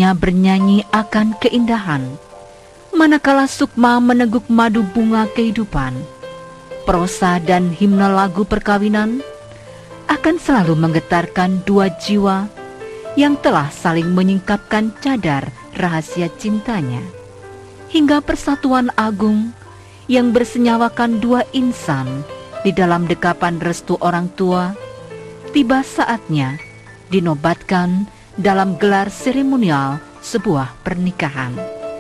hatinya bernyanyi akan keindahan. Manakala Sukma meneguk madu bunga kehidupan, prosa dan himne lagu perkawinan akan selalu menggetarkan dua jiwa yang telah saling menyingkapkan cadar rahasia cintanya, hingga persatuan agung yang bersenyawakan dua insan di dalam dekapan restu orang tua. Tiba saatnya dinobatkan dalam gelar seremonial sebuah pernikahan.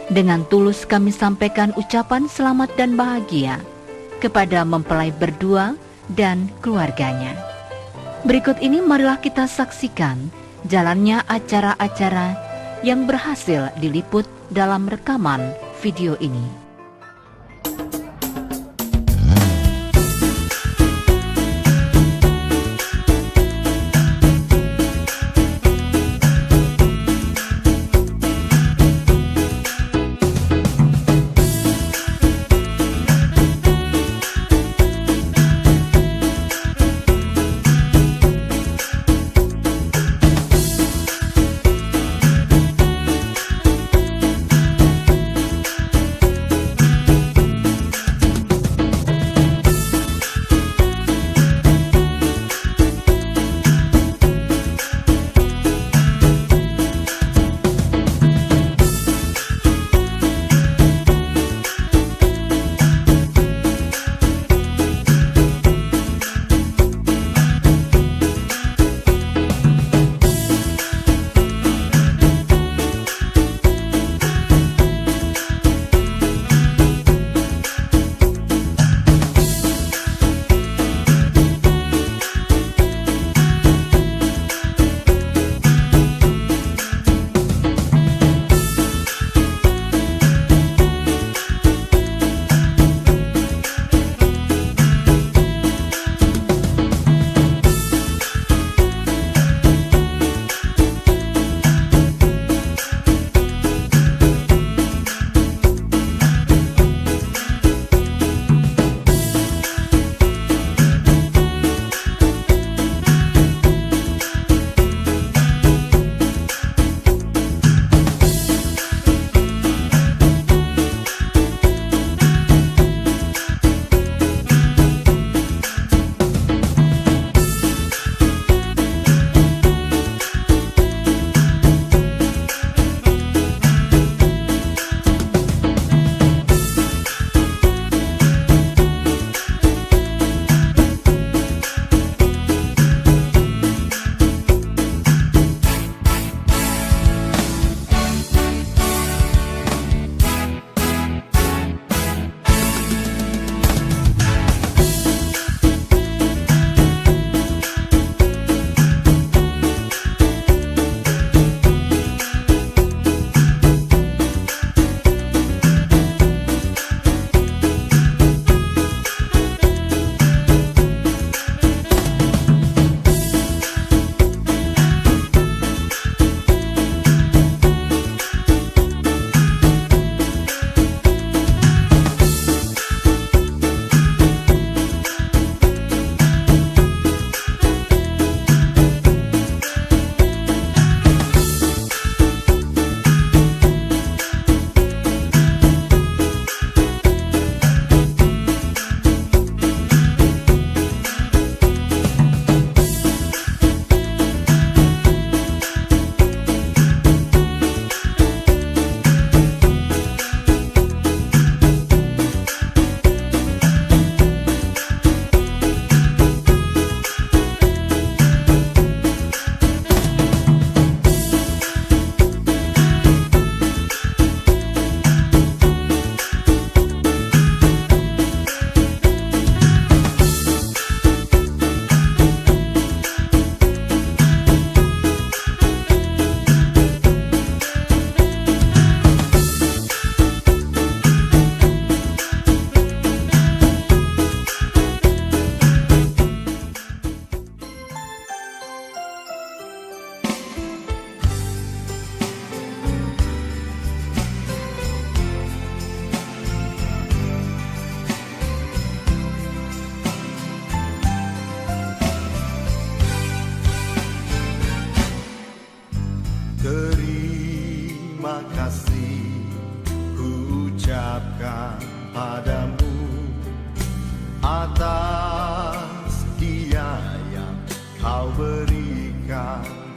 Dengan tulus kami sampaikan ucapan selamat dan bahagia kepada mempelai berdua dan keluarganya. Berikut ini marilah kita saksikan jalannya acara-acara yang berhasil diliput dalam rekaman video ini.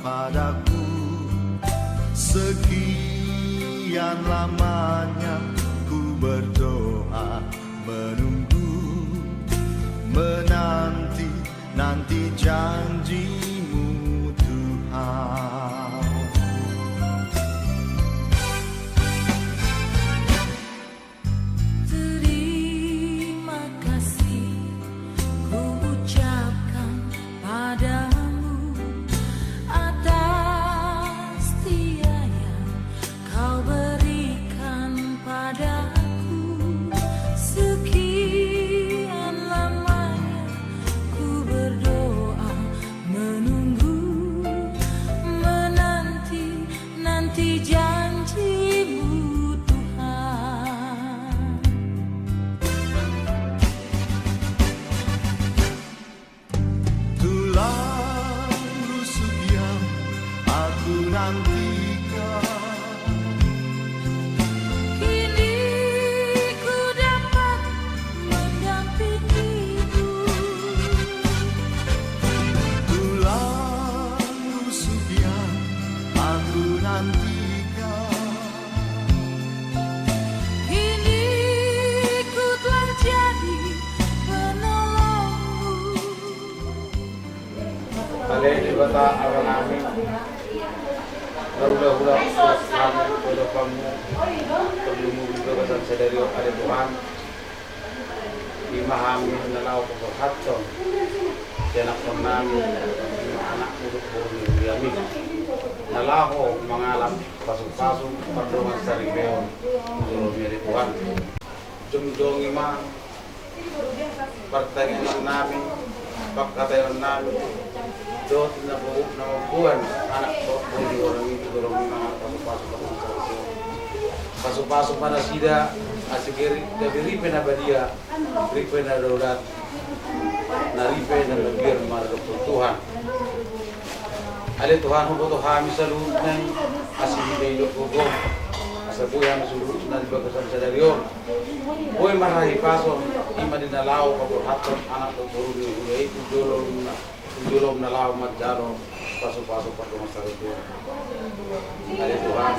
padaku. Sekian lamanya ku berdoa, menunggu, menanti janjimu Tuhan. Terima kasih ku ucapkan padamu atas setia yang kau berikan padaku. Sekian lamanya ku berdoa, menunggu, menanti janjimu Tuhan. Tulang rusuk yang aku nantikan, Kini ku dapat mendampingimu. tulang rusuk yang aku nantikan. Kini ku telah jadi penolongmu. Ale di bata awan amin. Hula-hula kami udah kamu sebelum itu kesan sadari ada Tuhan. Dimahami nalau keberhatan. Anak kami anak muda bumi kami. Nalahu mengalam pasung-pasung perdoman sering beon untuk dari Tuhan. Jumjong imam pertanyaan nami, pagkatayan nami, dot na buwan anak ko buli orang itu dorong mga pasok-pasok mana sida asigeri dari pena badia, ripe na daulat, naripe na lebir mana Tuhan. Ale Tuhan hubo kami sa lunan asigeri hubo asabuhay kami sa lunan bagasan sa darion. Boy marahi paso ima dinalaw kaburhaton anak ko buru ni itu julom nalaw madjalo paso-paso pa sa Tuhan. Ale Tuhan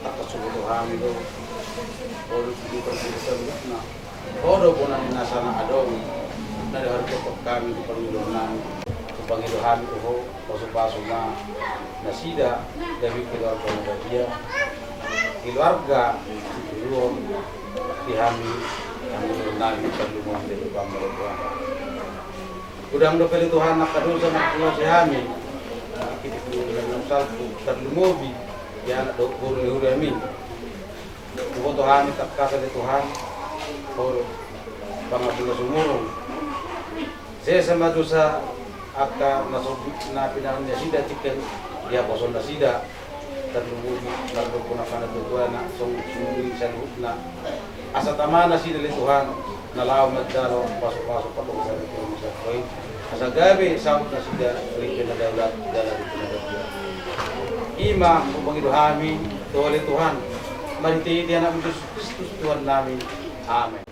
takasubo Tuhan itu oro di persisan na oro bonan nasana adong na harto kami di panginoon Panginoon ko paso-paso na nasida dami keluarga dia keluarga belum dihami yang nabi perlu dari Tuhan. Udang do peli Tuhan nak kadul sama pulau sehami kita dengan salku terlumobi ya do guru kami. Tuhan Tuhan tak kata Tuhan por pangabula sumurong. Saya sama dosa aka na pinangan niya sida tiken dia boson na sida terlumobi lalu punakan Tuhan na sumuri sa na asa tama na sida Tuhan nalaw magdalo pasok-pasok patong sa Tuhan sa koy asa gabi saud na sida rin na daulat dalam pinagabya ima ubangiduhami tole Tuhan mariti dia na Kristus Tuhan namin amen.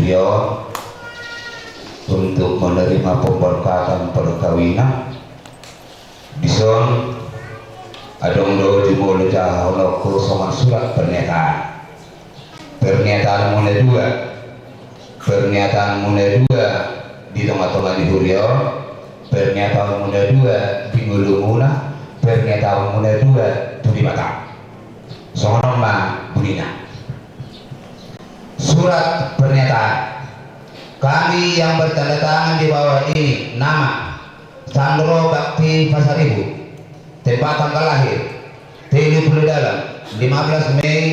Suryo untuk menerima pemberkatan perkawinan. Bison adong do jumolo jahono kosongan surat pernyataan. Pernyataan mune dua. Pernyataan mune dua di tengah-tengah di Suryo. Pernyataan mune dua di Ngulu Muna. Pernyataan mune dua di Batam. Sono ma bunyinya. Surat pernyataan. Kami yang bertanda tangan di bawah ini nama Sandro Bakti Pasaribu, tempat tanggal lahir Telu Dalam 15 Mei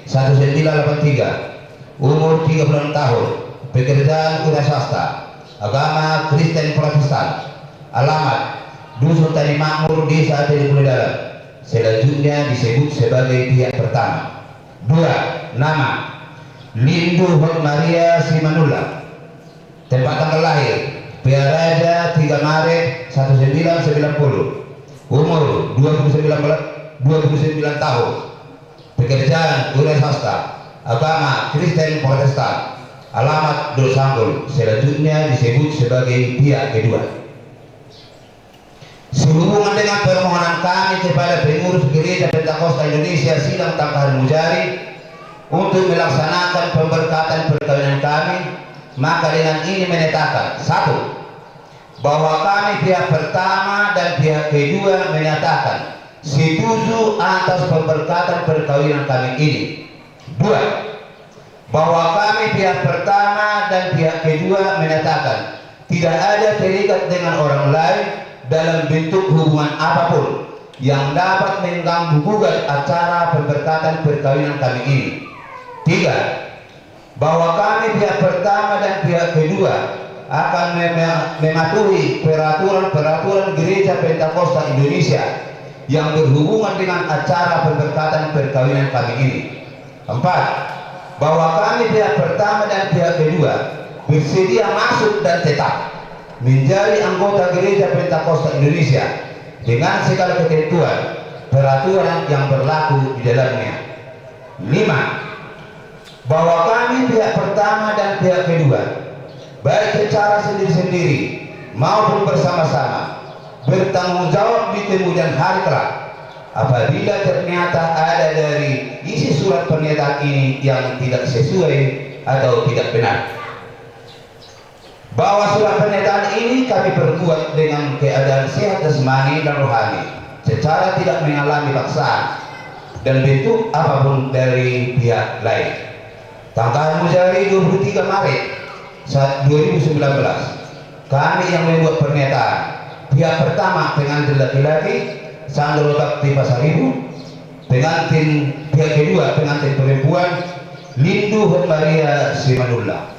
1983, umur 36 tahun, pekerjaan wira swasta, agama Kristen Protestan, alamat Dusun Tani Makmur, Desa Telu Dalam, selanjutnya disebut sebagai pihak pertama. 2. Nama Lindu Hot Maria Simanullah, tempat tanggal lahir Piaraja 3 Maret 1990, umur 29 tahun, pekerjaan wira swasta, agama Kristen Protestan, alamat Dosanggul, selanjutnya disebut sebagai pihak kedua. Sehubungan dengan permohonan kami kepada pengurus Gereja Pentakosta Indonesia Sidang Tangkahan Mujari untuk melaksanakan pemberkatan perkawinan kami, maka dengan ini menyatakan: 1. Bahwa kami pihak pertama dan pihak kedua menyatakan setuju atas pemberkatan perkawinan kami ini. 2. Bahwa kami pihak pertama dan pihak kedua menyatakan tidak ada terikat dengan orang lain dalam bentuk hubungan apapun yang dapat mengganggu gugat acara pemberkatan perkawinan kami ini. 3. Bahwa kami pihak pertama dan pihak kedua akan mematuhi peraturan Gereja Pentakosta Indonesia yang berhubungan dengan acara pemberkatan perkawinan kami ini. 4. Bahwa kami pihak pertama dan pihak kedua bersedia masuk dan tetap menjadi anggota Gereja Pentakosta Indonesia dengan segala ketentuan peraturan yang berlaku di dalamnya. 5. Bahwa kami pihak pertama dan pihak kedua baik secara sendiri-sendiri maupun bersama-sama bertanggung jawab di kemudian hari kelak apabila ternyata ada dari isi surat pernyataan ini yang tidak sesuai atau tidak benar. Bahwa surat pernyataan ini kami perbuat dengan keadaan sehat jasmani dan rohani, secara tidak mengalami paksaan dan bentuk apapun dari pihak lain. Tangkahan Mujari 23 Maret 2019, kami yang membuat pernyataan. Pihak pertama pengantin laki-laki Sandro Bakti Pasaribu, pengantin pihak kedua pengantin perempuan Lindu Hot Maria Simanullah.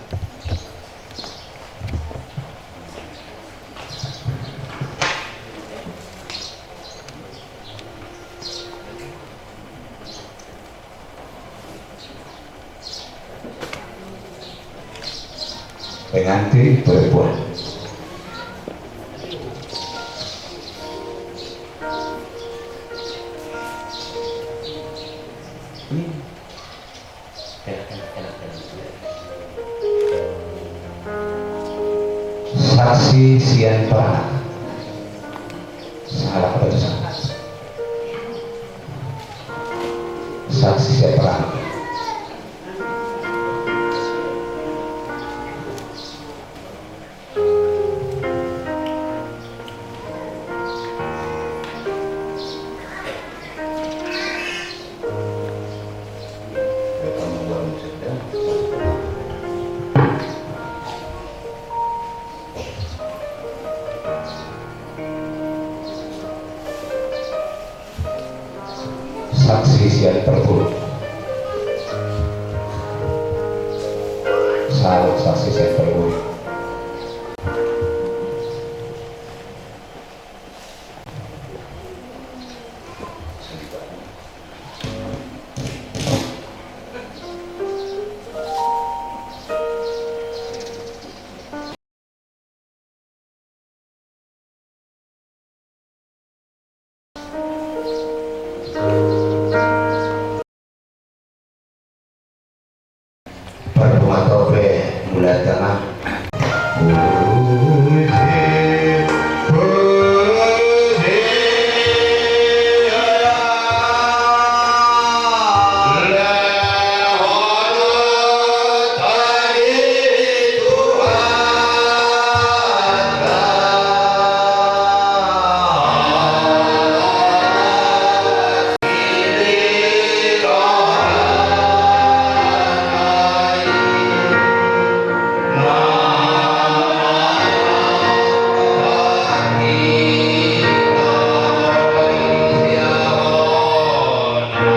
Pengantin perempuan. Saksi Sian Prana. Salah baca salah. Saksi Sian Prana. Saksi Sian Perpuluh. Salut saksi Sian Perpuluh. Perbuatan tengah. Puji, puji,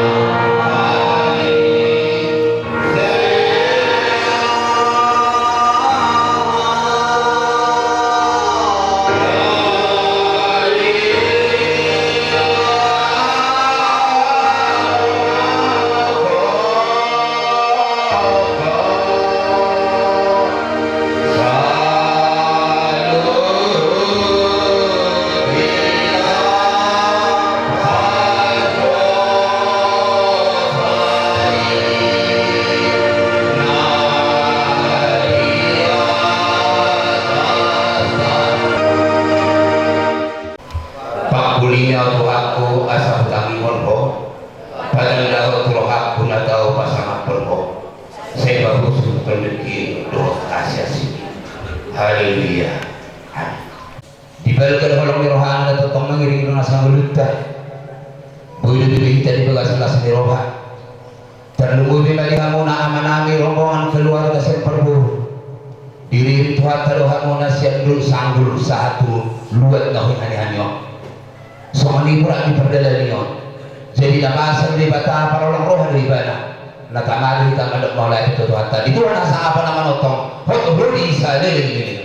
lehonot tadi Pakulinya Tuhanku asa hutangi monho padang daho turohaku na daho pasangat monho saya bagus memiliki doa kasih sini. Haleluya. Dibalikan holong rohana atau tong mengiring dengan sang lutah boleh dibeli tadi bagasan las roha terlumui bimali hamuna amanami rombongan keluarga semperbu diri Tuhan taruhan muna siandul sanggul satu luat tahun hani-hanyo so manipura di perdalanion jadi nabasan di bata para orang rohan di bana nakamali kita ngadok maulay itu Tuhan tadi itu nasa apa nama notong hot beri isa dari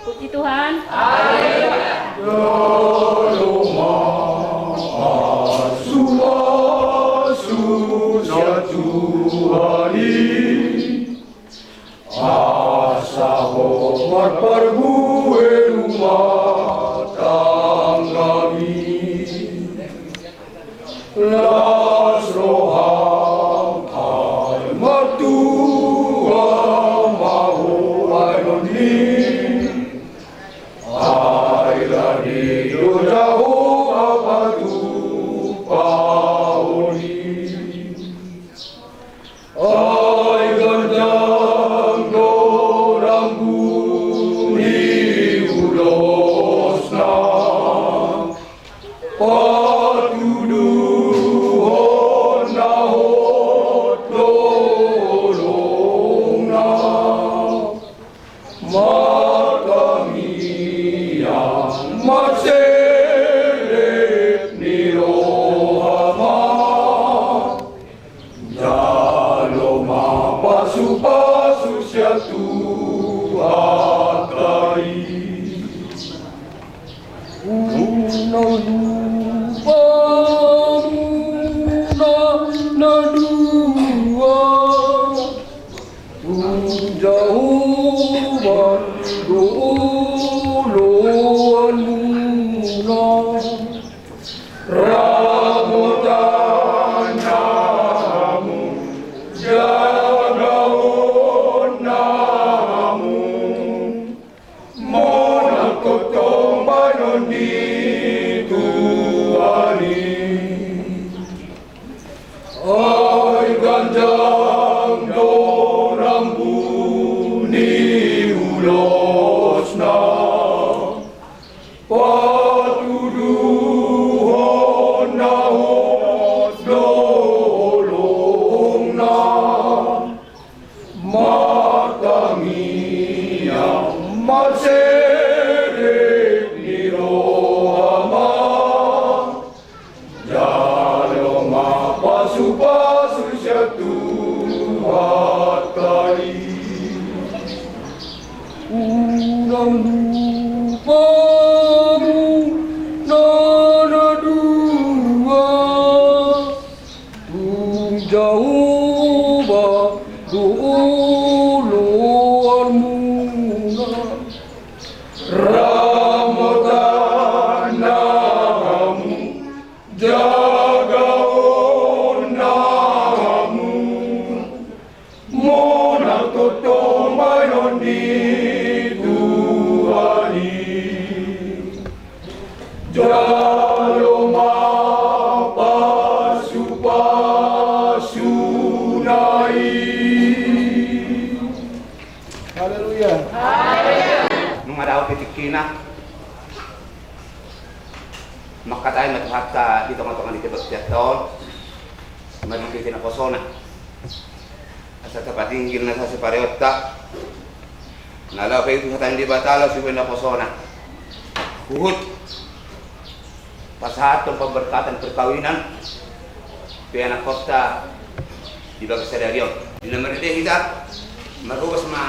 Puji Tuhan. Makatay matuhat di tengah-tengah di tebak jatuh, mari kita nak kosona. Asa tempat tinggi nasa separeota, nala kayu tu hatan di batala supaya nak kosona. Kuhut, pasahat pemberkatan perkawinan, pianak kosta di bagas sadarion. Di nomor dia kita, merubah sama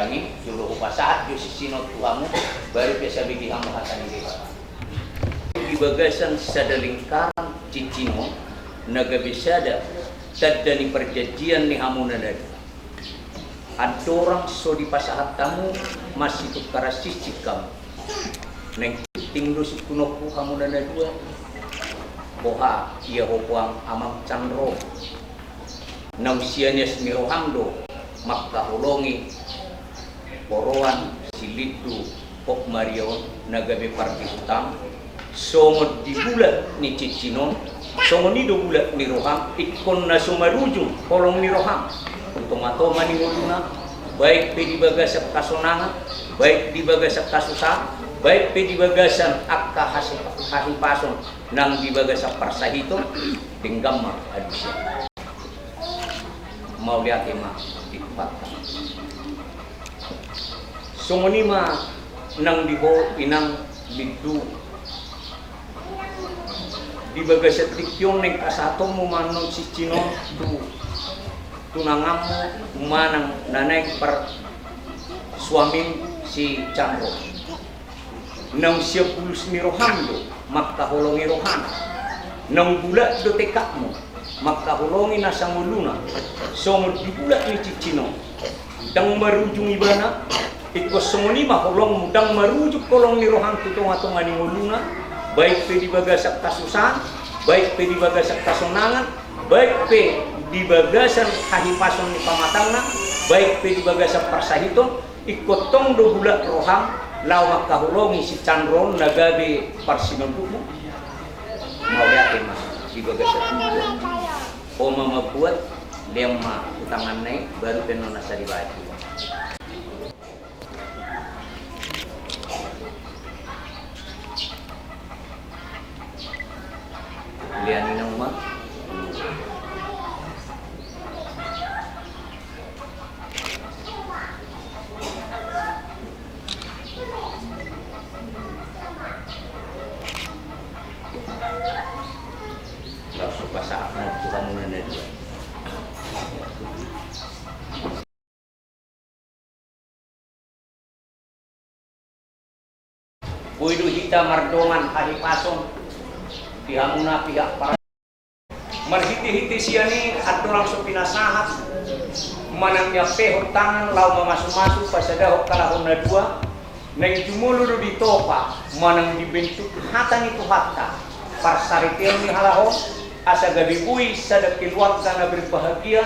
lagi juluh upasahat yo sisino tuhamu baru biasa bigi hamu hatani dewa di bagasan sada lingkaran cicino naga bisada tadani perjanjian ni hamu nadada ada orang so di pasahat tamu masih tukara sisik kamu neng tingdo si kunoku hamu nadada boha ia hopuang amang candro na usianya semirohando makahulongi boroan silitu pok marion nagabe parti utang songo di bulat ni cicinon songo ni do bulat ni roham ikon na sumarujung kolong ni roham utong-atoma ni nguluna baik pe di bagasak kasonangan baik di bagasak kasusah baik pe di bagasan akka hasipason nang di bagasak parsahito tinggamma adusya mau lihat mah dipatah songonima nang diho inang bidu di bagasak tikyong neng kasato mo manon si Cino tunangamu manang nanay per suami si Chandro nang siya pulus ni Rohando makahulongi Rohana nang bulat do tekakmu makahulongi nasa muluna songo di bulat ni Cicino dang marujung ibana ikos songoni mahulong mudang marujuk kolong ni Rohan tutong-atongan ni muluna baik pe di bagasak kasusahan baik pe di bagasak kasonangan baik pe di bagasan kahipason ni pamatangna baik pe di bagasan parsahiton ikotong do bulat roham lawa kahulongi si Chandron nagabe parsinon buku mau lihat mas di bagasan itu oma mabuat lema utangan naik baru penona sari baju liani nang ma langsung pasak mau Tuhan menanda dua Puidu hita mardongan haripason pihamuna pihak para marhiti-hiti siani at langsung pinasahat manangnya pehot tangan lau mamasuk-masuk pasadaho kalahon na dua nang jumuludo di topa manang dibentuk hatan itu hatta parsaritil ni halaho asa gabi bui sada keluarga na berbahagia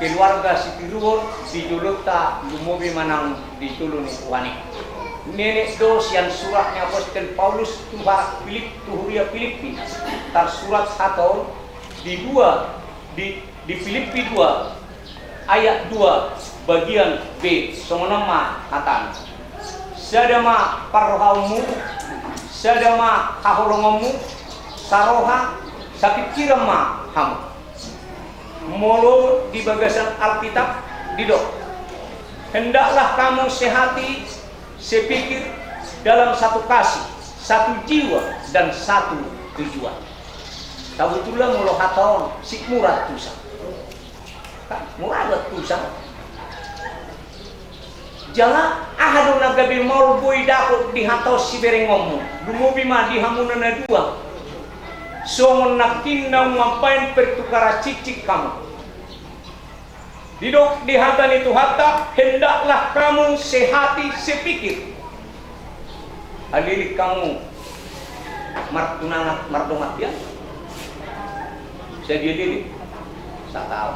keluarga si tiruon dijulukta lumobi manang ditulun Tuhani nenek dos yang suratnya Apostel Paulus tuhara tuhuria Filipi tar surat atau di Filipi 2 ayat 2 bagian B songonama hatan sadama parrohaumu sadama kaholongomu saroha sapikirama ham molo di bagasan Alkitab didok hendaklah kamu sehati sepikir dalam satu kasih, satu jiwa dan satu tujuan. Tahu itulah mulu haton sik murad tusa. Murad tusa. Jala ahadun nagabi maul boy dako di hatos si berengomu. Dumubi ma di hamunana dua. Songon nakinna ngapain pertukara cicik kamu. Didok di hatan itu hatta hendaklah kamu sehati sepikir. Alilik kamu martunangat mardongat ya. Saya dia diri. Saya tahu.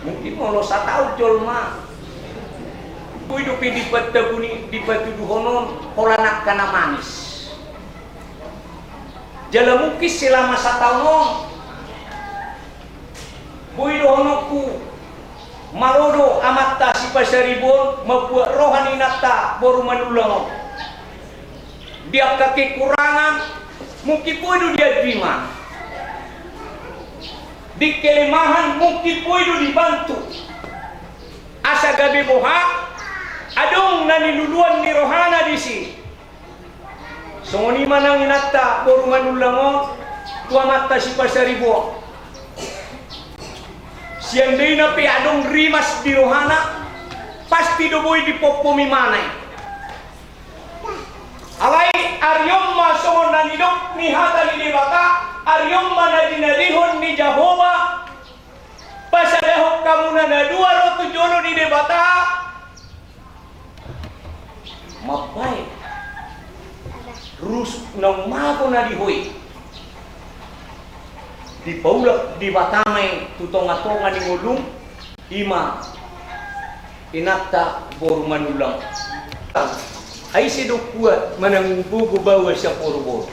Mungkin mau saya tahu jolma. Hidup di pataguni di patuduhonon holanak kana manis. Jala mukis selama 1 tahun. Buidohonoku marodo amatta si pasaribon mabuat rohani natta boru manulang dia kekurangan mungkin poido dia terima di kelemahan mungkin poido dibantu asa gabe boha adong nani luluan ni rohana disi songoni manang natta boru manulang tua matta si pasaribon siang day na piadong rimas di rohana pasti doboi di popomi manai. Alai aryomma songon nanidok ni hata ni debata, aryomma nadinarihon ni Jehova, pasalehok kamu nana dua rotu jono di debata, mapai rus nang mako na dihoy di paulak di batamay tutonga-tonga ni ngulung ima inakta boru manulang ay sidok kuat manangbugo bawa siya poro-poro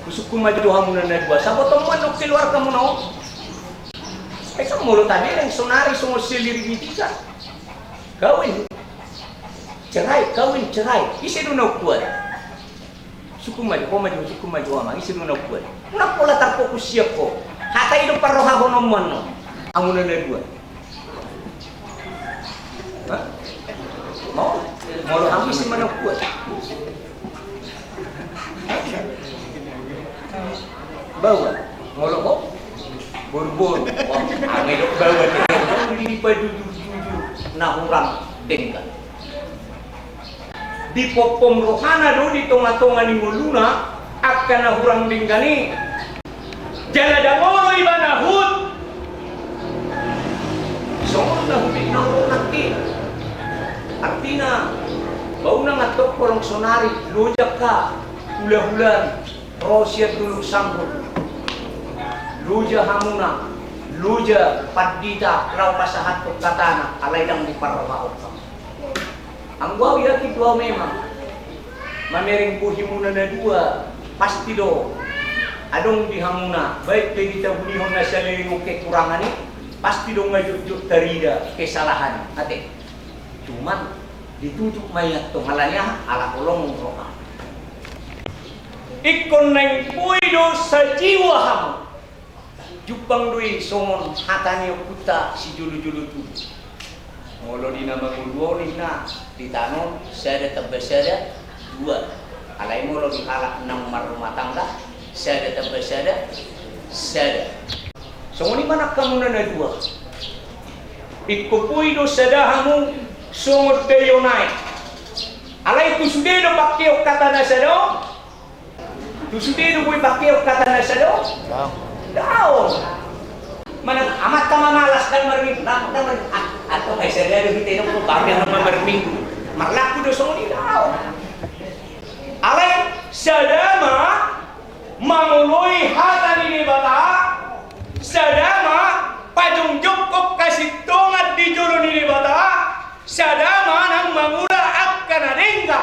kusuk kumaduha mo na dua sabot ang manok siluar ka mo na ay sa mulo tadi yang sonari sungo silirigiti ka kawin cerai isi na kuat suku maju ama isi na kuat una pola tarfokus siap ko hata itu paroha honomon no amunan na dua mau lo habis si mana kuat bawa mau lo kok bor angin dok bawa di padu nah orang dengkan di popom rohana do di tonga-tonga ni muluna akan na hurang dengkani jala dangolo ibana hud songon na hubik na nanti artinya bau na ngatok porong sonari lujak ka hula-hulan rosiat dulu sambut luja hamuna luja padita rau pasahat katana alaidang di parwaok ang gua ya dua memang mamering buhimuna na dua pasti do adong di hamuna baik kita bunihon na siya lilingo kekurangan ni pasti do ngajuk-juk tarida kesalahan ate cuman ditujuk mayat to halanya ala kolong roka ikon nang puido sa jiwa hamu jupang dui songon hatani okuta si julu-julu tu molo di nama nguluo ni na ditano saya terbesar dua alai molo di halak nang rumah tangga saya terbesar saya songon di mana kamu nana dua ikupuido sadahamu songot teyonai alai tu sudah do pakio kata nasado tu sudah do bui pakio kata nasado daun mana amat kama malas kan merming atau ay saya do hitay no kami ang merming marlaku do songot di daun alai sadama manguloi hata ni bata sadama pajung jokok kasih tongat di jolo ni bata sadama nang mangula akan adengga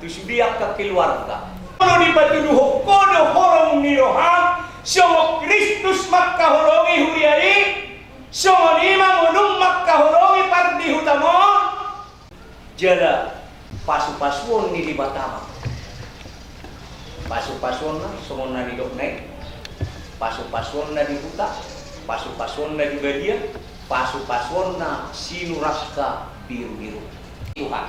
tu sudiak ka keluarga kalau dipatuduh kodo horong ni roham songo Kristus makkahorongi huriari songo nima ngunung makkahorongi pardi hutamo jala pasu-pasuon ni di Batama pasu-pasuon na songo na di Doknay pasu-pasuon na di Huta pasu-pasuon na di Badia pasu-pasuon na sinuraka biru-biru Tuhan.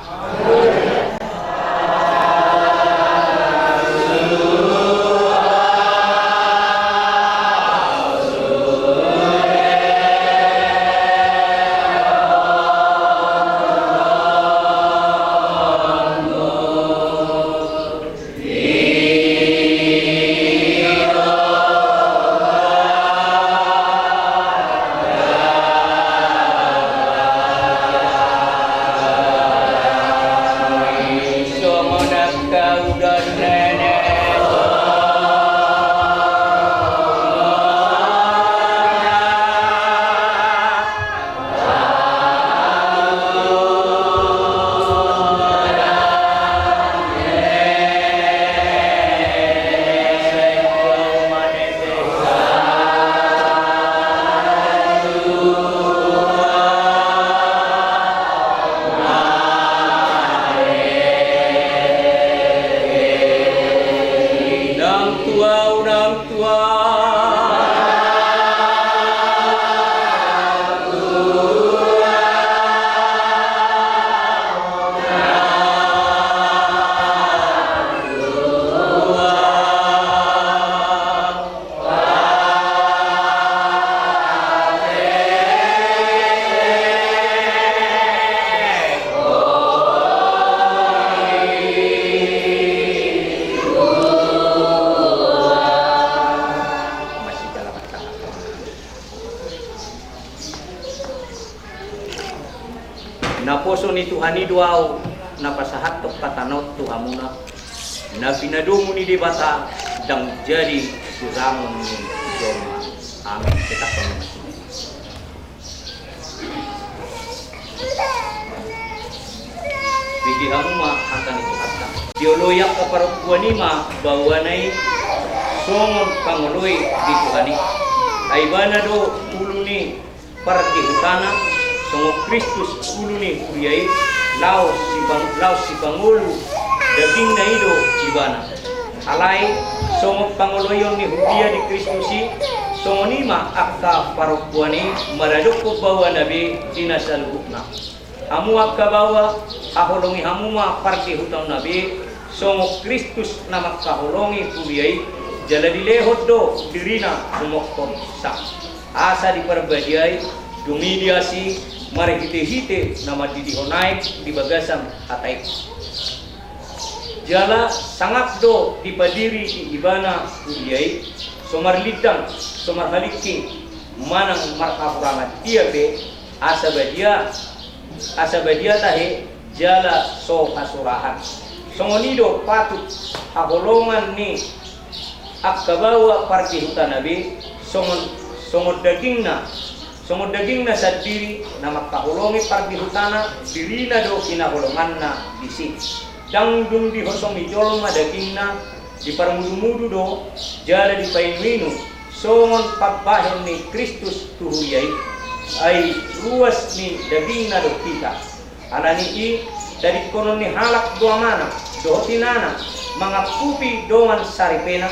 Naposo ni Tuhan ni duau napasahat tok katanot Tuhamuna. Na pinadumo ni debata dang jadi suramon ni Joma. Amin. Kita pamamasin. Bigi hamuma akan itu kata. Dioloyak kaparupuan ima bawanai songon pangoloy di Tuhani. Aibana do uluni parti hutana songo Kristus uluni kuriai laos si bangulu daging na ido ibana. Alai songo pangoloyon ni hudia di Kristusi songo nima akka parupuani maradoko bawa nabi dinasalukna. Hamu akka bawa haholongi hamuma parti hutang nabi songo Kristus nama kaholongi kuriai jala dilehot do dirina sumokton sak asa diperbadiai dumediasi mari hite-hite nama didihonai di bagasan hatai jala sangat do dipadiri di ibana kuriai somar lidang somar haliking manang markapurangan dia be asa badia tahe jala so kasurahan songonido patut hakolongan ni akabawa parti hutan nabi songon dagingna sadiri nama kahulongi parti hutana dirina do kinaholonganna disi dangdung di hosongi jolma dagingna di parmudu-mudu do jala di painuinu songon pagbahen ni Kristus tuhuyai ay luas ni dagingna do kita alani i dari konon ni halak doa mana dohotinana mga pupi doan saripena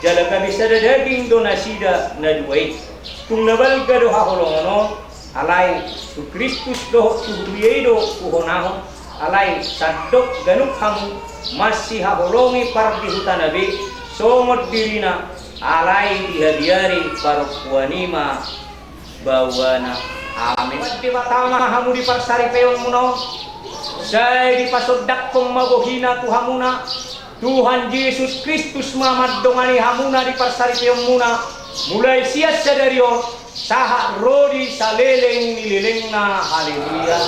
jalaga bisa daging do nasida na duway tung nabalga do haholongono alay tu Kristus do tuhuyay do puhonahon alay sadok ganuk hamu masih haholongi pardi hutanabi somod dirina alay dihadiari parupuanima bawana amin di batama hamu di parsari peong muno say di pasodak kong magohina tuhamuna Tuhan Yesus Kristus mamad dongani hamuna di parsari peong muna mulai sias sadario saha rodi saleleng nililengna haleluya.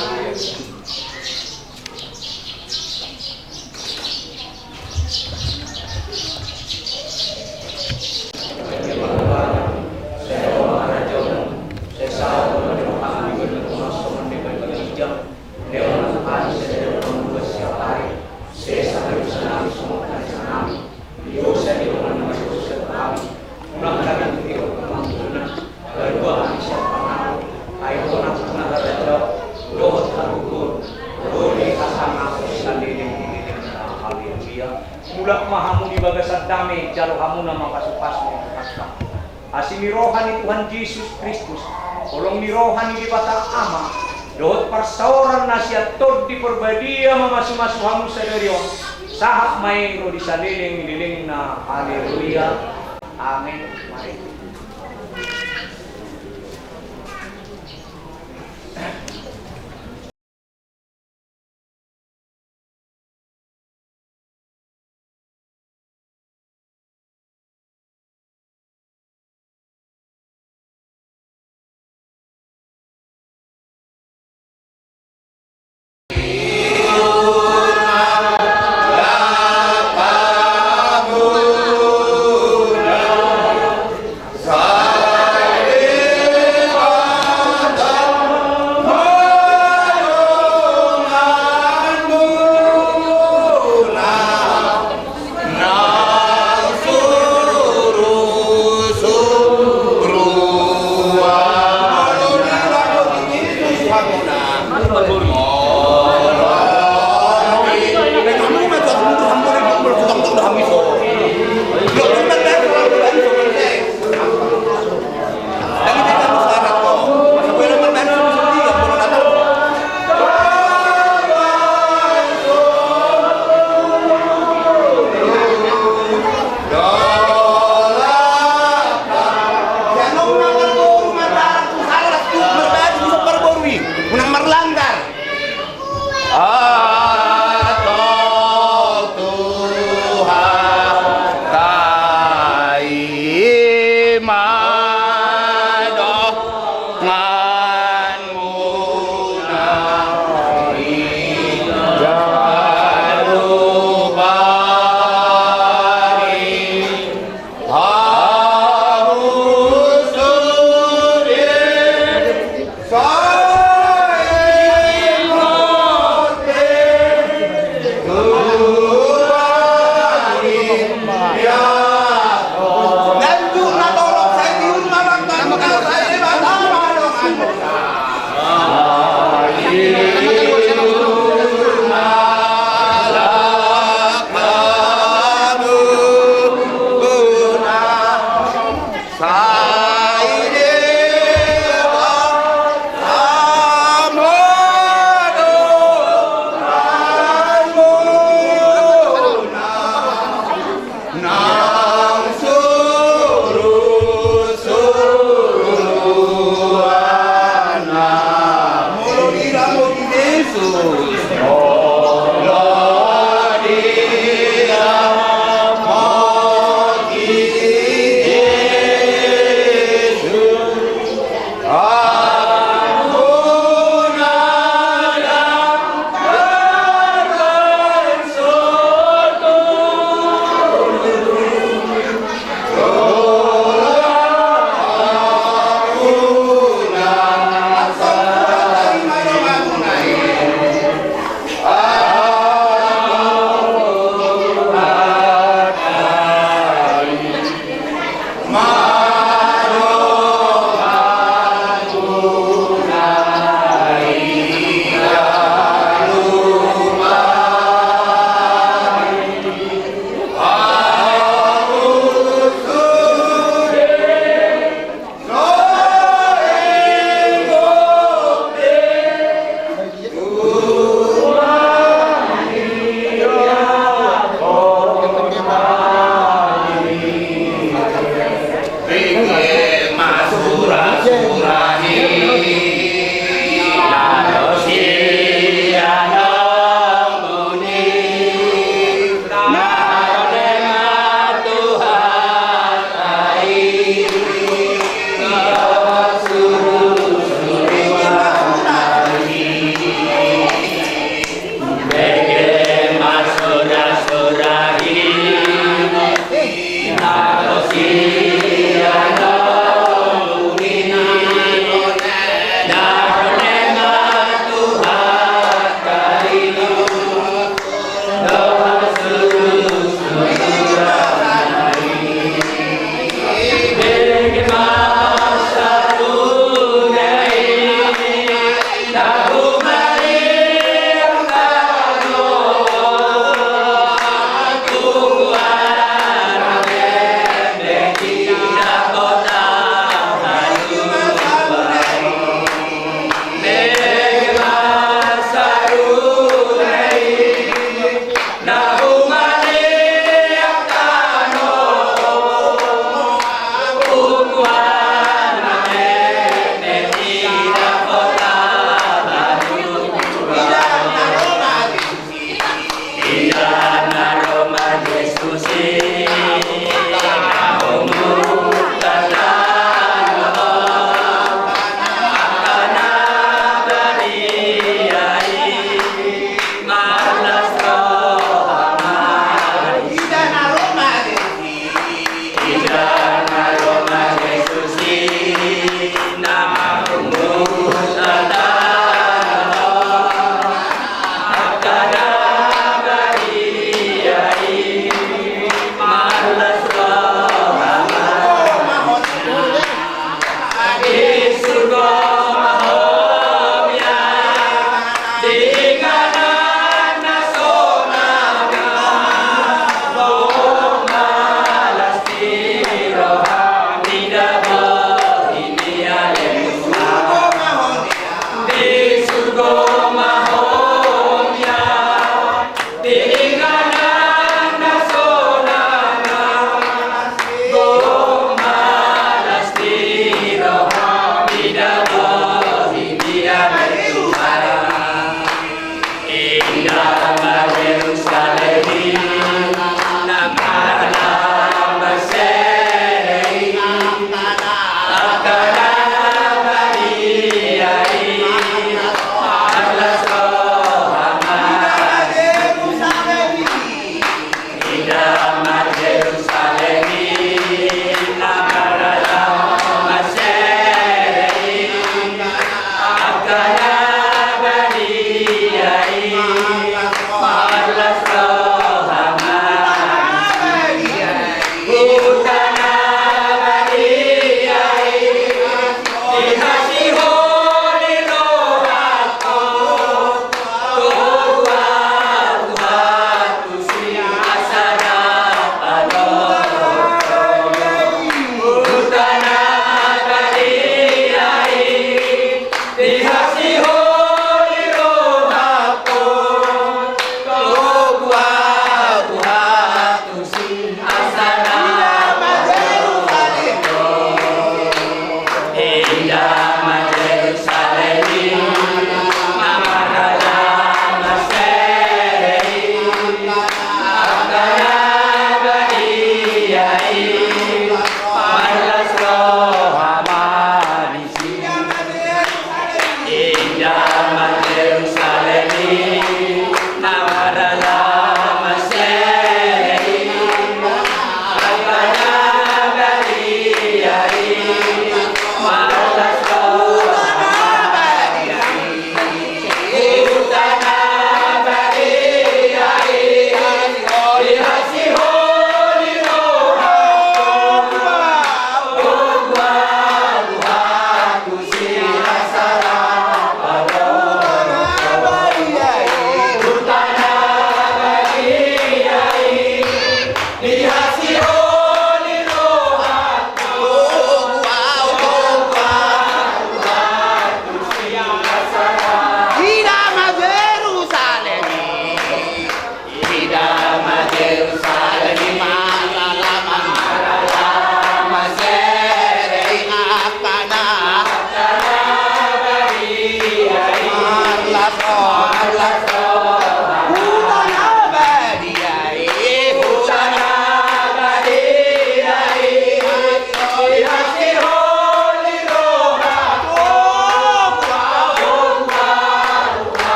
Mulak mahamu di bagasan dami jalo hamu nama pasupas asimi rohani Tuhan Yesus Kristus tolong ni rohani di batang ama dohot persauran nasihat tod di perbadia mamasu-masu hamu sadario sahak mai ro di salileng na haleluya amin. Mari Indah